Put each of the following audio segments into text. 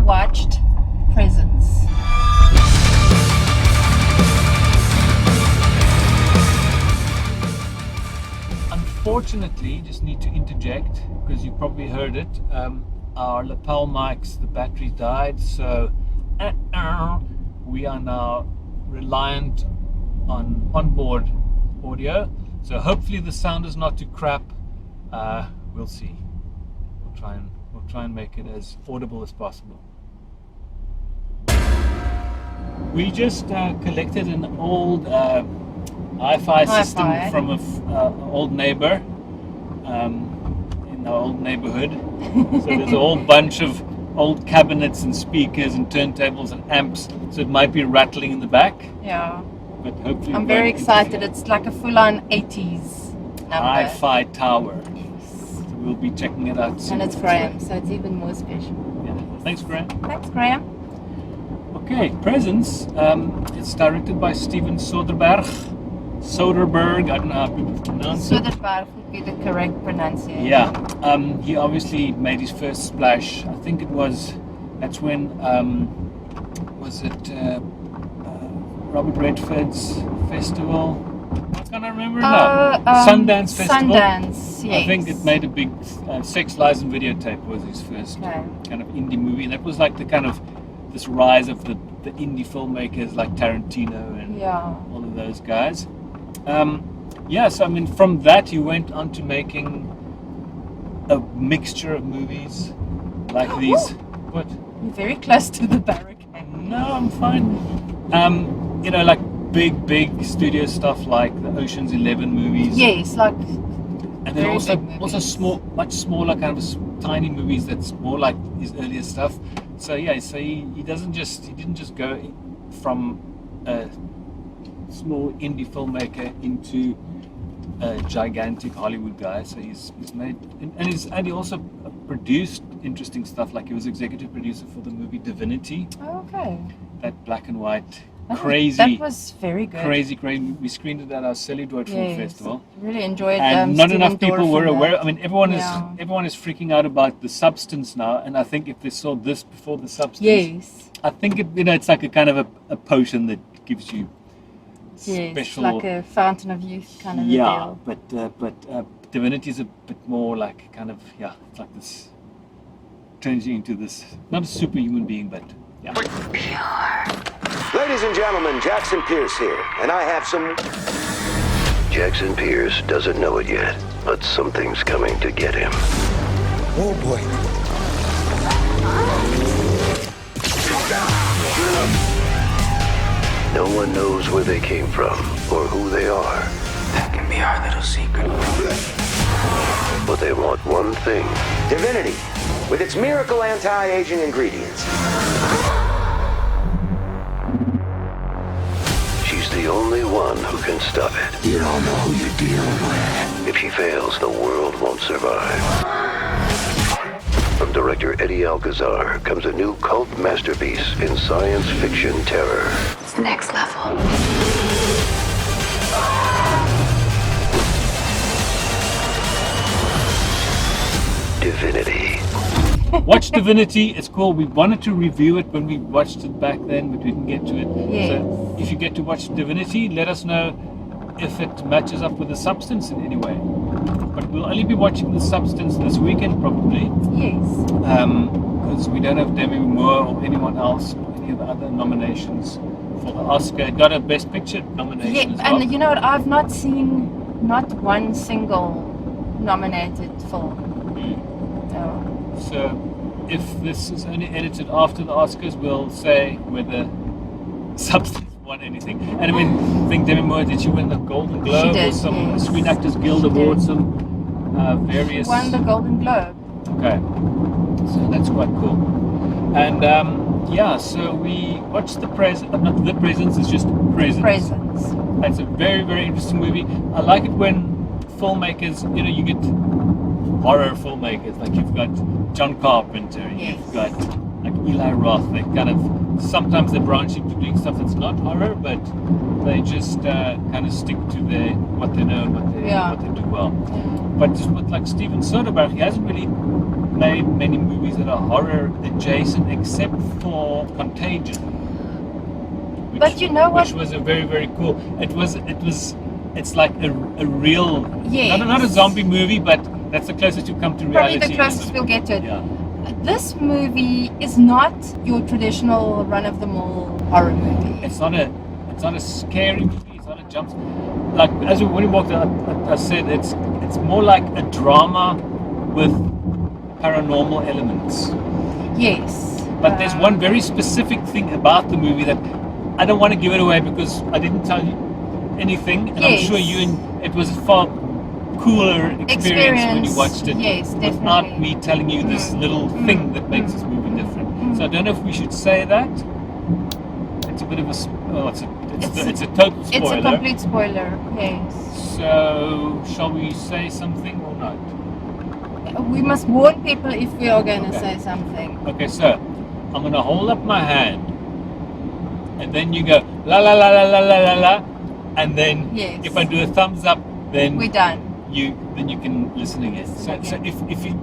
watched Presence. Unfortunately, just need to interject because you probably heard it. Our lapel mics, the battery died, so we are now reliant on onboard audio. So hopefully the sound is not too crap. We'll see. We'll try and make it as audible as possible. We just collected an old hi-fi system from an old neighbor in our old neighborhood. So there's a whole bunch of old cabinets and speakers and turntables and amps. So it might be rattling in the back. Yeah. But hopefully I'm very excited. It's like a full-on 80s number. Hi-fi tower. Yes. So we'll be checking it out soon. And it's Graham, so it's even more special. Yeah. Thanks, Graham. Thanks, Graham. Okay, Presence. It's directed by Steven Soderbergh. I don't know how people pronounce it. Soderbergh would be the correct pronunciation. Yeah. He obviously made his first splash. I think that's when, was it Robert Redford's festival? I can't remember now. Sundance Festival. Sundance, yes. I think it made a big, Sex, Lies and Videotape was his first kind of indie movie. And that was like the kind of, this rise of the indie filmmakers like Tarantino and all of those guys. So I mean, from that he went on to making a mixture of movies like these. What? You're very close to the barricade. No, I'm fine. Like big studio stuff like the Ocean's 11 movies. Yes, like. And then also small, much smaller kind of tiny movies that's more like his earlier stuff. So he didn't just go from a small indie filmmaker into a gigantic Hollywood guy. So he's made and he also produced interesting stuff. Like he was executive producer for the movie Divinity. Oh, okay. That black and white, crazy. That was very good. Crazy. We screened it at our Celluloid Film Festival. Really enjoyed. And not enough people were aware. I mean, everyone is freaking out about the substance now. And I think if they saw this before the substance, I think it's like a kind of a potion that gives you special, like a fountain of youth kind of a deal. But Divinity is a bit more like kind of it's like this turns you into this not a superhuman being, but Ladies and gentlemen, Jackson Pierce here, and I have some. Jackson Pierce doesn't know it yet, but something's coming to get him. Oh boy. No one knows where they came from or who they are. That can be our little secret. But they want one thing. Divinity, with its miracle anti-aging ingredients. She's the only one who can stop it. You don't know who you're dealing with. If she fails, the world won't survive. From director Eddy Alcazar comes a new cult masterpiece in science fiction terror. It's next level. Divinity. Watch Divinity. It's cool. We wanted to review it when we watched it back then, but we didn't get to it. Yes. So if you get to watch Divinity, let us know if it matches up with the substance in any way. But we'll only be watching the substance this weekend probably. Yes. Because we don't have Demi Moore or anyone else or any of the other nominations for the Oscar. It got a Best Picture nomination as well. And you know what? I've not seen one single nominated film. So if this is only edited after the Oscars, we'll say whether substance won anything. And I think Demi Moore, did she win the Golden Globe or some Screen Actors Guild Award, some various... She won the Golden Globe. Okay, so that's quite cool. And so we watched not The Presence, it's just Presence. It's a very, very interesting movie. I like it when filmmakers, you get horror filmmakers, like you've got John Carpenter, you've got like Eli Roth. They kind of sometimes they branch into doing stuff that's not horror, but they just kind of stick to what they know and what they do well. But just with like Steven Soderbergh, he hasn't really made many movies that are horror adjacent, except for Contagion. But you know what? Which was a very, very cool. It's like a real, Yes. not a zombie movie, but that's the closest you come to reality. Probably the closest we'll get to it. Yeah. This movie is not your traditional run-of-the-mill horror movie. It's not a scary movie. It's not a jump. Like when we walked out, I said it's more like a drama with paranormal elements. Yes. But there's one very specific thing about the movie that I don't want to give it away because I didn't tell you anything, and Yes. I'm sure it was a far cooler experience when you watched it. Yes, definitely. Without me telling you this little thing that makes this movie different. So I don't know if we should say that. It's a bit of a it's a total spoiler. It's a complete spoiler. Yes. So shall we say something or not? We must warn people if we are going to Okay. say something. Okay, so I'm gonna hold up my hand, and then you go la la la la la la la la, and then Yes. if I do a thumbs up, then We're done. you can listen again. So Okay.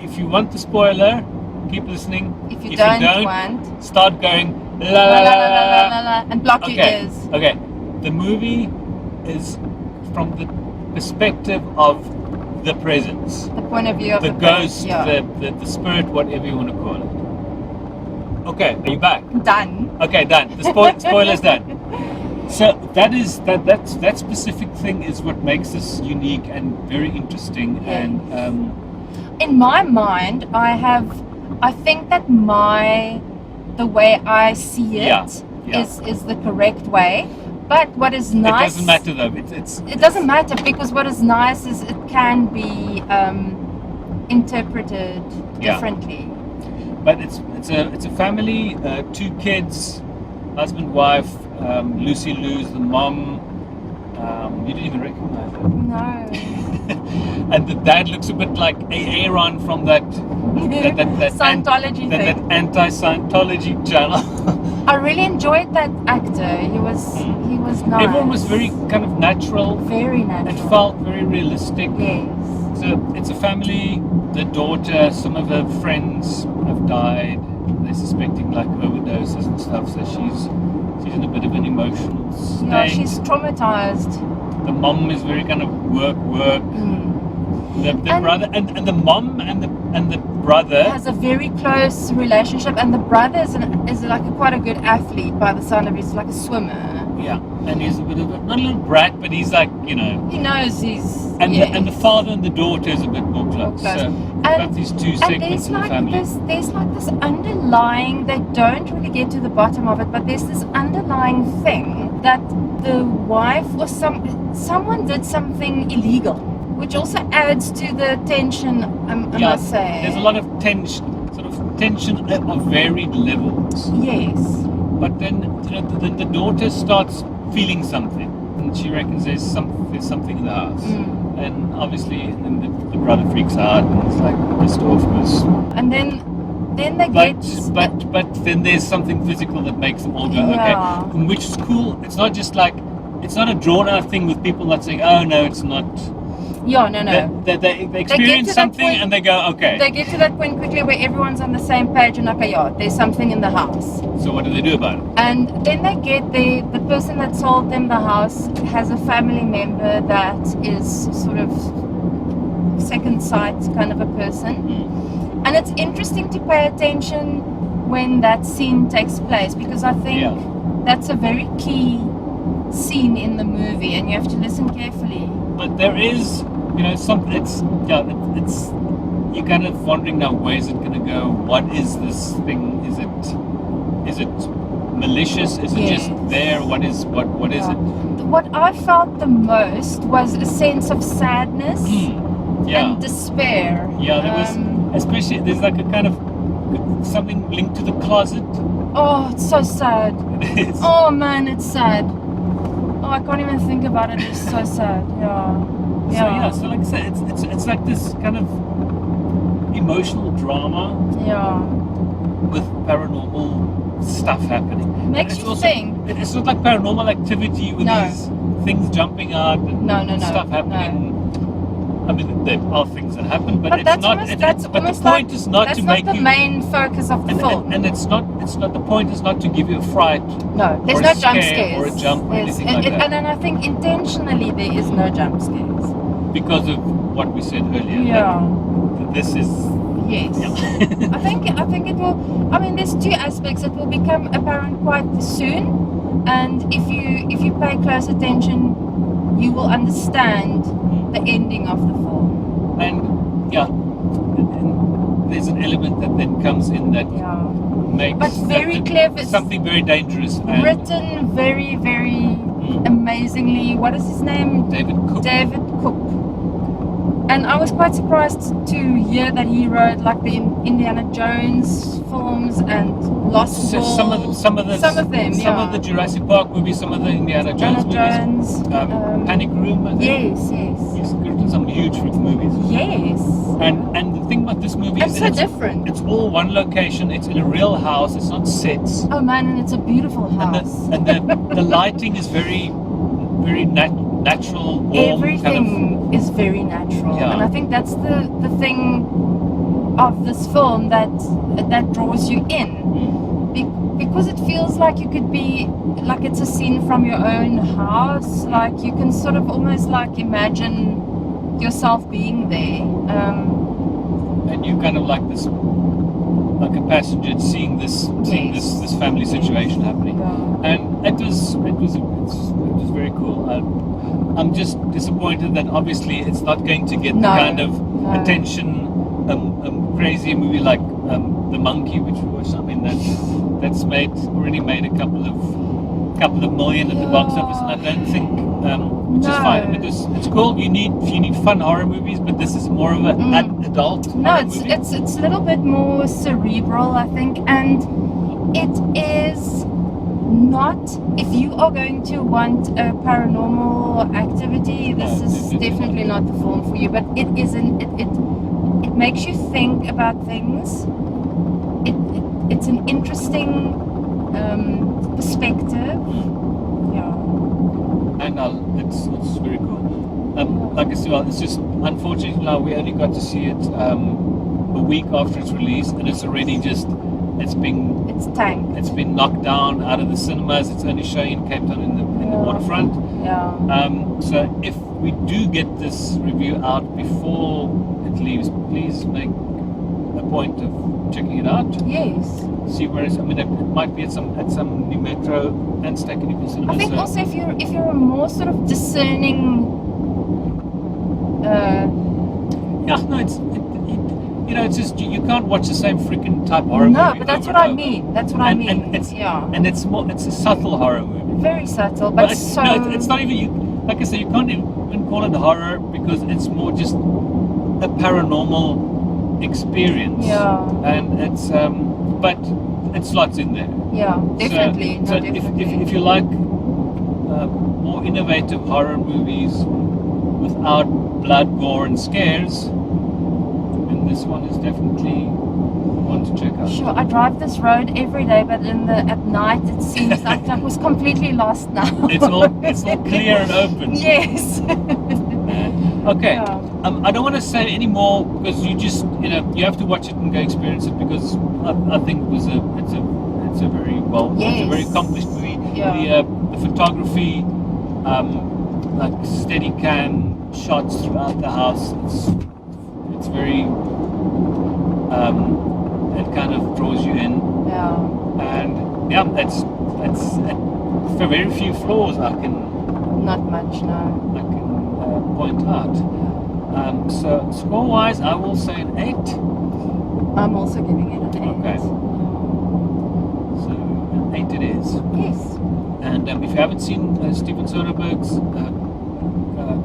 if you want the spoiler, keep listening. If you don't want, start going la la la la la la la la la. la la, and block your Okay. ears. Okay. The movie is from the perspective of the presence, The point of view of the the ghost, Yeah. the spirit, whatever you want to call it. Okay, are you back? Done. Okay, done. The spoiler's done. So that specific thing is what makes this unique and very interesting. Yes. And In my mind, I think that the way I see it Yeah, yeah. is the correct way. But what is it nice, doesn't matter though. It doesn't matter because what is nice is it can be interpreted Yeah. differently. But it's a family, 2 kids, husband, wife. Lucy Lou's the mom. You didn't even recognize her. No. And the dad looks a bit like Aaron from that Scientology that thing. anti-Scientology channel. I really enjoyed that actor. He was nice. Everyone was very kind of natural. very It natural. felt very realistic. Yes. So it's a family. The daughter, some of her friends have died. They're suspecting like overdoses and stuff. So she's in a bit of an emotional state. Yeah, she's traumatized. The mom is very kind of work. The And- brother and the mom and the brother. Has a very close relationship, and the brother is like quite a good athlete by the sound of it. He's like a swimmer. Yeah, and he's a bit of not a little brat, but he's like He knows he's and yes. the father and the daughter is a bit more close. More close. So And- you've got these 2 And segments there's in the like family. there's like this underlying, they don't really get to the bottom of it, but there's this underlying thing that the wife or someone did something illegal, which also adds to the tension, I must say. There's a lot of tension of varied levels. Yes. But then the daughter starts feeling something, and she reckons there's something in the house. And obviously, then the brother freaks out and it's like pissed off because. And then they But then there's something physical that makes them all go Yeah. okay, and which is cool. It's not just like it's not a drawn out thing with people not saying, oh no, it's not. Yeah, no. They experience that something point- and they go okay. They get to that point quickly where everyone's on the same page and okay, yeah, there's something in the house. So what do they do about it? And then they get the person that sold them the house has a family member that is sort of second sight kind of a person. And it's interesting to pay attention when that scene takes place because I think that's a very key scene in the movie and you have to listen carefully. But there is, it's you're kind of wondering now, where is it going to go? What is this thing? Is it malicious? Is it just there? What is it? What I felt the most was a sense of sadness and despair. Yeah, there was, especially, there's like a kind of something linked to the closet. Oh, it's so sad. It is. Oh man, it's sad. Oh, I can't even think about it. It's so sad. Yeah. So like I said, it's like this kind of emotional drama Yeah. with paranormal stuff happening. Makes And you also, think. It's not like Paranormal Activity with No. these things jumping out and No. stuff happening. I mean, there are things that happen, but it's that's not. almost, But the almost point like, is not that's to not make the you. main focus of the film. And it's not. The point is not to give you a fright. No, there's or no a jump scare scares. or a jump or anything like that. And then I think intentionally there is no jump scares. Because of what we said earlier. Yeah. That this is. Yes. Yeah. I think it will. I mean, there's two aspects. It will become apparent quite soon, and if you pay close attention, you will understand the ending of the film. And yeah, there's an element that then comes in that makes but very clever. Something very dangerous. And Written very, very amazingly. What is his name? David Koepp. David Koepp. And I was quite surprised to hear that he wrote like the Indiana Jones films and Lost So World. some of the Jurassic Park movies, some of the Indiana Jones movies. Panic Room. I think. Yes. He's written some huge movies. Yes. And the thing about this movie is so different. It's all one location. It's in a real house. It's not sets. Oh man, and it's a beautiful house. And the lighting is very, very natural, warm. Everything is very natural, Yeah. and I think that's the thing of this film that draws you in, because it feels like you could be like it's a scene from your own house. Like you can sort of almost like imagine yourself being there. And you kind of like this, like a passenger seeing this family situation happening, and it was very cool. I'm just disappointed that obviously it's not going to get the kind of attention crazy movie like The Monkey, which we watched. I mean that's already made a couple of million at the box office, and I don't think which is fine. I mean, it's cool. You need fun horror movies, but this is more of an adult. No, horror movie. it's a little bit more cerebral, I think, and it is not. If you are going to want a paranormal activity, this is definitely not the film for you. But it isn't. It makes you think about things. It's an interesting perspective. And it's very cool. Like I said, it's just unfortunately now we only got to see it a week after its release, and it's already it's tanked. It's been knocked down out of the cinemas. It's only showing in Cape Town in the waterfront. Yeah. So if we do get this review out before it leaves, please make a point of checking it out. Yes. See where it's. I mean, it might be at some new Metro and Stekenhofen cinemas. I think also if you're a more sort of discerning. It's just you can't watch the same freaking type horror movie. No, but that's what I mean. That's what I mean. And it's a subtle horror movie. Very subtle, but it's not even. Like I say, you can't even call it horror because it's more just a paranormal experience. Yeah. And it's but it slots in there. Yeah, definitely. So definitely. if you like more innovative horror movies without blood, gore, and scares, then this one is definitely one to check out. Sure, I drive this road every day, but at night it seems like I was completely lost now. It's all clear and open. Yes. Okay. Yeah. I don't want to say any more because you have to watch it and go experience it because I think it's a very it's a very accomplished movie. Yeah. The photography, like steady cam shots throughout the house. It's very it kind of draws you in. Yeah. And it's for very few flaws I can Not much, no. point out. So score-wise, I will say an 8. I'm also giving it an 8. Okay. So an 8 it is. Yes. And if you haven't seen Steven Soderbergh's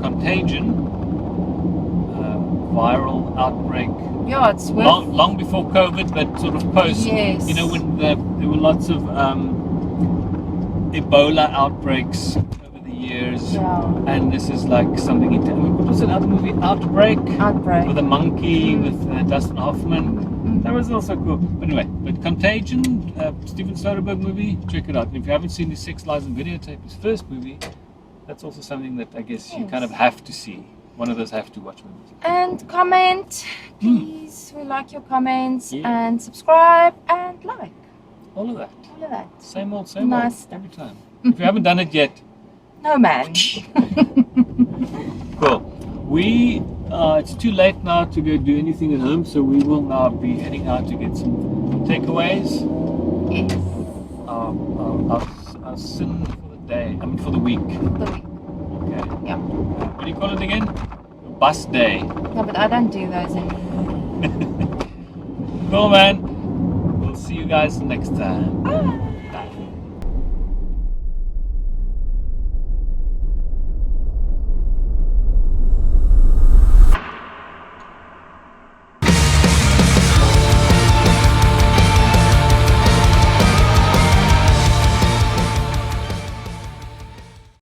Contagion, viral outbreak. Yeah, it's worth. Long before COVID, but sort of post. Yes. When there were lots of Ebola outbreaks over the years. Yeah. And this is like something. What was another movie? Outbreak. With a monkey with Dustin Hoffman. That was also cool. Anyway, but Contagion, Steven Soderbergh movie, check it out. And if you haven't seen his Lies Videotape, his first movie, that's also something that I guess you kind of have to see. one of those have to watch movies. And comment, please. We like your comments. Yeah. And subscribe and like. All of that. All of that. Same old, same Nice old. stuff. Every time. If you haven't done it yet, No, man. cool. It's too late now to go do anything at home, so we will now be heading out to get some takeaways. Yes. Our sin for the day. I mean, for the week. The week. Okay. Yeah. What do you call it again? Bus day. No, but I don't do those anymore. Cool, man. We'll see you guys next time. Bye.